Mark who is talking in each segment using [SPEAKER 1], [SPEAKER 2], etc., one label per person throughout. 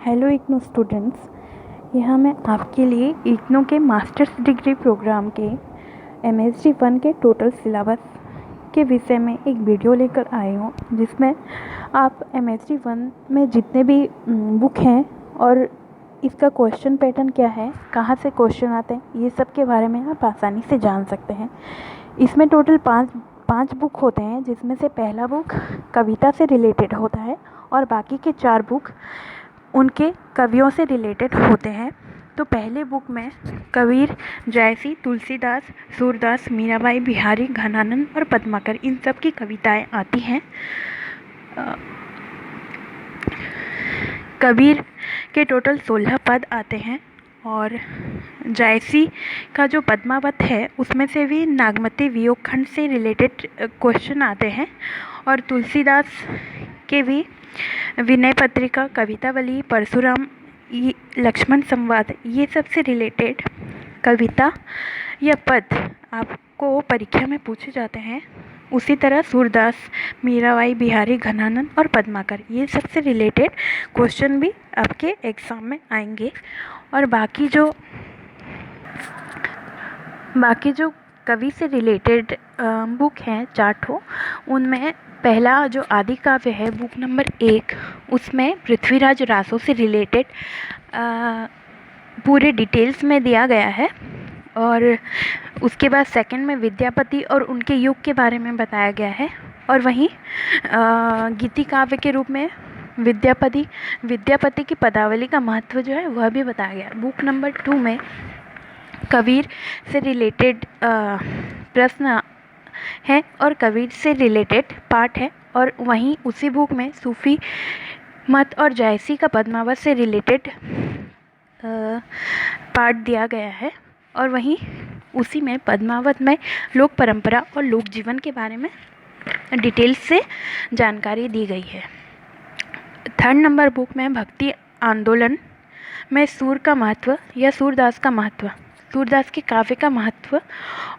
[SPEAKER 1] Hello IGNOU students. यहाँ मैं आपके लिए इग्नू के मास्टर्स डिग्री प्रोग्राम के MSc 1 के टोटल सिलेबस के विषय में एक वीडियो लेकर आई हूँ, जिसमें आप MSc 1 में जितने भी बुक हैं और इसका क्वेश्चन पैटर्न क्या है, कहाँ से क्वेश्चन आते हैं, ये सब के बारे में आप आसानी से जान सकते हैं। इसमें टोटल पाँच बुक होते हैं, जिसमें से पहला बुक कविता से रिलेटेड होता है और बाकी के 4 बुक उनके कवियों से रिलेटेड होते हैं। तो पहले बुक में कबीर, जायसी, तुलसीदास, सूरदास, मीराबाई, बिहारी, घनानंद और पद्माकर, इन सब की कविताएं आती हैं। कबीर के टोटल 16 पद आते हैं और जायसी का जो पद्मावत है उसमें से भी नागमती वियोग खंड से रिलेटेड क्वेश्चन आते हैं। और तुलसीदास के भी विनय पत्रिका, कवितावली, परशुराम, लक्ष्मण संवाद, ये सब से रिलेटेड कविता या पद आपको परीक्षा में पूछे जाते हैं। उसी तरह सूरदास, मीराबाई, बिहारी, घनानंद और पद्माकर, ये सब से रिलेटेड क्वेश्चन भी आपके एग्ज़ाम में आएंगे। और बाकी जो कवि से रिलेटेड बुक हैं 4 ठो, उनमें पहला जो आदि काव्य है बुक नंबर 1, उसमें पृथ्वीराज रासो से रिलेटेड पूरे डिटेल्स में दिया गया है। और उसके बाद सेकंड में विद्यापति और उनके युग के बारे में बताया गया है। और वहीं गीति काव्य के रूप में विद्यापति की पदावली का महत्व जो है वह भी बताया गया। बुक नंबर 2 में कबीर से रिलेटेड प्रश्न है और कबीर से रिलेटेड पार्ट है। और वहीं उसी बुक में सूफी मत और जायसी का पद्मावत से रिलेटेड पार्ट दिया गया है। और वहीं उसी में पद्मावत में लोक परंपरा और लोक जीवन के बारे में डिटेल्स से जानकारी दी गई है। 3rd नंबर बुक में भक्ति आंदोलन में सूर का महत्व या सूरदास का महत्व, सूरदास के काव्य का महत्व।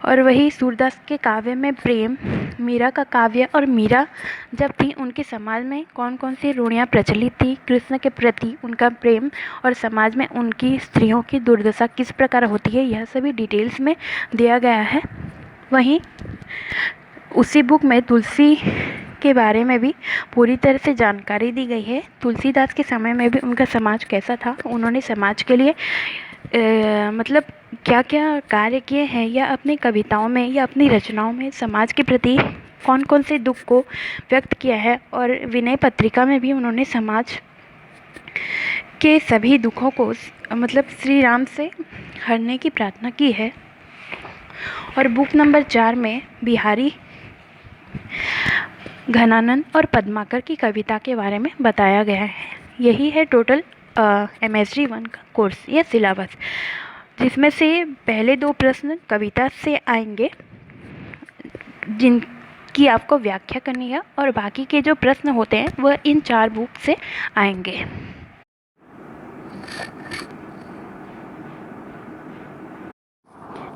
[SPEAKER 1] और वही सूरदास के काव्य में प्रेम, मीरा का काव्य और मीरा जब थी उनके समाज में कौन कौन सी रूढ़ियाँ प्रचलित थी, कृष्ण के प्रति उनका प्रेम और समाज में उनकी स्त्रियों की दुर्दशा किस प्रकार होती है, यह सभी डिटेल्स में दिया गया है। वहीं उसी बुक में तुलसी के बारे में भी पूरी तरह से जानकारी दी गई है। तुलसीदास के समय में भी उनका समाज कैसा था, उन्होंने समाज के लिए मतलब क्या क्या कार्य किए हैं, या अपनी कविताओं में या अपनी रचनाओं में समाज के प्रति कौन कौन से दुख को व्यक्त किया है। और विनय पत्रिका में भी उन्होंने समाज के सभी दुखों को मतलब श्री राम से हरने की प्रार्थना की है। और बुक नंबर 4 में बिहारी, घनानंद और पद्माकर की कविता के बारे में बताया गया है। यही है टोटल MSc 1 का कोर्स या सिलेबस, जिसमें से पहले 2 प्रश्न कविता से आएंगे जिनकी आपको व्याख्या करनी है, और बाकी के जो प्रश्न होते हैं वह इन 4 बुक से आएंगे।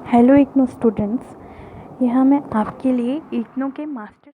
[SPEAKER 1] हेलो इग्नू स्टूडेंट्स, यहाँ मैं आपके लिए इग्नू के मास्टर